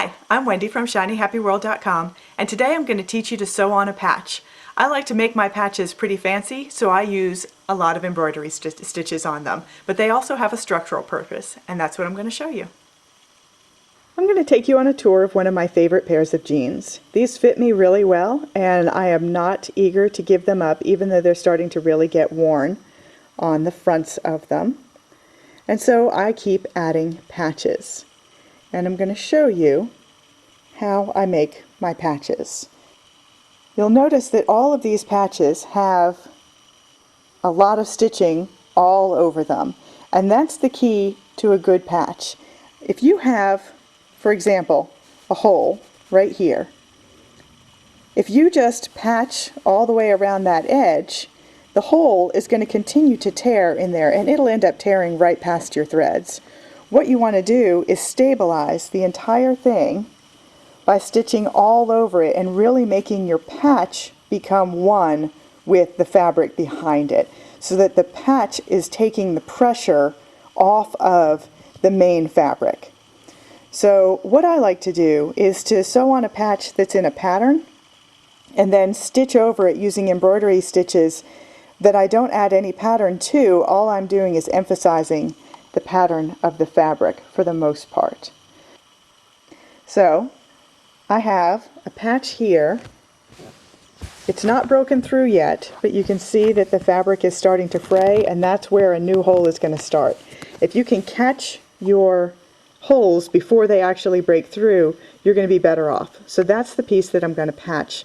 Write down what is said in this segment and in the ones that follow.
Hi, I'm Wendy from ShinyHappyWorld.com, and today I'm going to teach you to sew on a patch. I like to make my patches pretty fancy, so I use a lot of embroidery stitches on them, but they also have a structural purpose, and that's what I'm going to show you. I'm going to take you on a tour of one of my favorite pairs of jeans. These fit me really well, and I am not eager to give them up, even though they're starting to really get worn on the fronts of them. And so I keep adding patches. And I'm going to show you how I make my patches. You'll notice that all of these patches have a lot of stitching all over them, and that's the key to a good patch. If you have, for example, a hole right here, if you just patch all the way around that edge, the hole is going to continue to tear in there, and it'll end up tearing right past your threads. What you want to do is stabilize the entire thing by stitching all over it and really making your patch become one with the fabric behind it, so that the patch is taking the pressure off of the main fabric. So what I like to do is to sew on a patch that's in a pattern and then stitch over it using embroidery stitches that I don't add any pattern to. All I'm doing is emphasizing the pattern of the fabric for the most part. So I have a patch here. It's not broken through yet, but you can see that the fabric is starting to fray, and that's where a new hole is going to start. If you can catch your holes before they actually break through, you're going to be better off. So that's the piece that I'm going to patch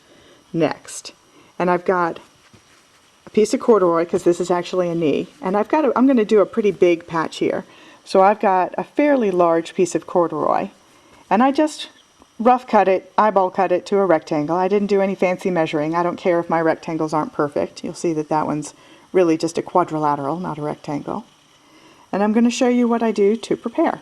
next. And I've got a piece of corduroy, because this is actually a knee, and I'm going to do a pretty big patch here. So I've got a fairly large piece of corduroy, and I just rough cut it, eyeball cut it to a rectangle. I didn't do any fancy measuring. I don't care if my rectangles aren't perfect. You'll see that that one's really just a quadrilateral, not a rectangle. And I'm going to show you what I do to prepare.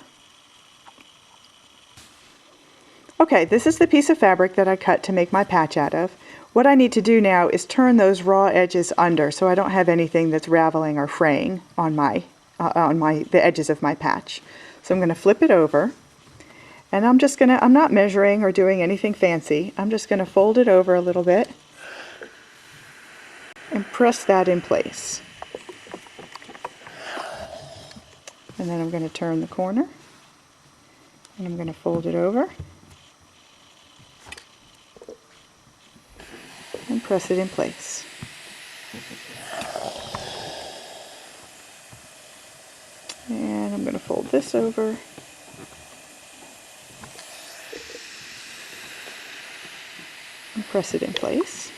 Okay, this is the piece of fabric that I cut to make my patch out of. What I need to do now is turn those raw edges under so I don't have anything that's raveling or fraying on the edges of my patch. So I'm going to flip it over, and I'm not measuring or doing anything fancy. I'm just going to fold it over a little bit and press that in place. And then I'm going to turn the corner, and I'm going to fold it over and press it in place. And I'm going to fold this over and press it in place.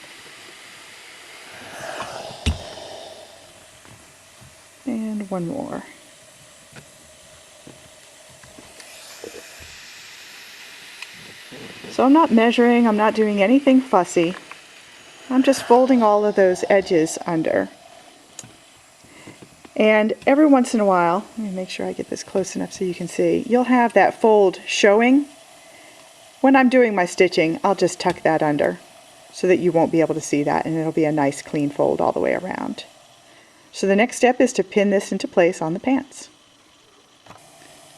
And one more. So I'm not measuring, I'm not doing anything fussy. I'm just folding all of those edges under. And every once in a while, let me make sure I get this close enough so you can see, you'll have that fold showing. When I'm doing my stitching, I'll just tuck that under so that you won't be able to see that, and it'll be a nice clean fold all the way around. So the next step is to pin this into place on the pants.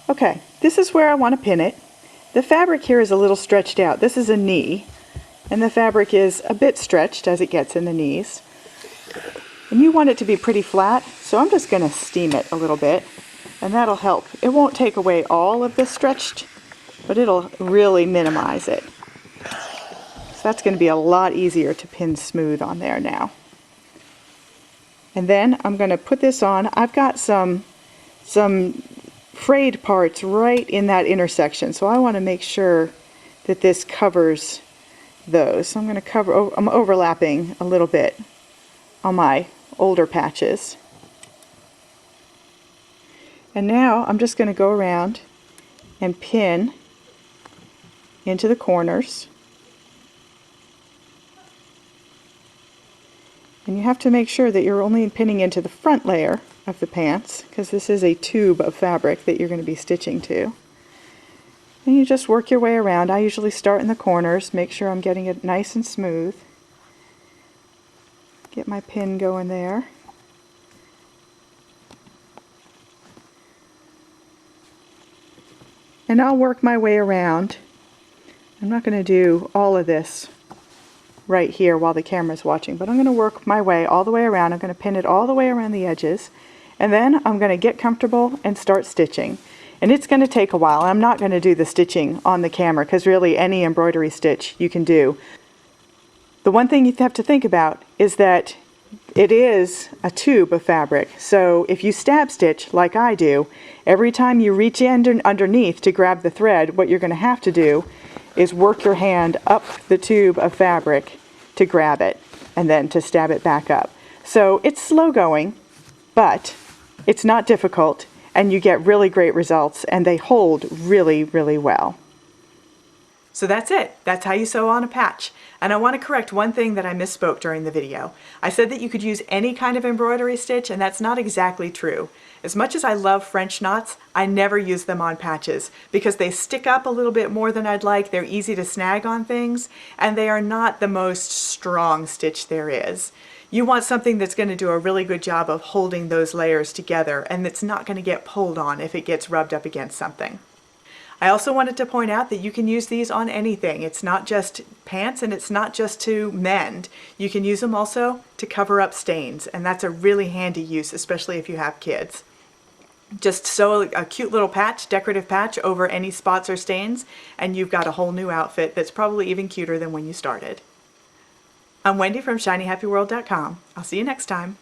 Okay, this is where I want to pin it. The fabric here is a little stretched out. This is a knee, and the fabric is a bit stretched as it gets in the knees. And you want it to be pretty flat, so I'm just going to steam it a little bit, and that'll help. It won't take away all of the stretched, but it'll really minimize it. So that's going to be a lot easier to pin smooth on there now. And then I'm going to put this on. I've got some frayed parts right in that intersection, so I want to make sure that this covers those. So I'm going to I'm overlapping a little bit on my older patches. And now I'm just going to go around and pin into the corners. And you have to make sure that you're only pinning into the front layer of the pants, because this is a tube of fabric that you're going to be stitching to. And you just work your way around. I usually start in the corners, make sure I'm getting it nice and smooth. Get my pin going there. And I'll work my way around I'm not going to do all of this right here while the camera's watching, but I'm going to work my way all the way around. I'm going to pin it all the way around the edges, and then I'm going to get comfortable and start stitching. And it's going to take a while. I'm not going to do the stitching on the camera because really any embroidery stitch you can do. The one thing you have to think about is that it is a tube of fabric, so if you stab stitch like I do, every time you reach in underneath to grab the thread, what you're going to have to do is work your hand up the tube of fabric to grab it and then to stab it back up. So it's slow going, but it's not difficult, and you get really great results, and they hold really, really well. So that's it. That's how you sew on a patch. And I want to correct one thing that I misspoke during the video. I said that you could use any kind of embroidery stitch, and that's not exactly true. As much as I love French knots, I never use them on patches because they stick up a little bit more than I'd like, they're easy to snag on things, and they are not the most strong stitch there is. You want something that's going to do a really good job of holding those layers together, and that's not going to get pulled on if it gets rubbed up against something. I also wanted to point out that you can use these on anything. It's not just pants, and it's not just to mend. You can use them also to cover up stains, and that's a really handy use, especially if you have kids. Just sew a cute little patch, decorative patch, over any spots or stains, and you've got a whole new outfit that's probably even cuter than when you started. I'm Wendy from ShinyHappyWorld.com. I'll see you next time.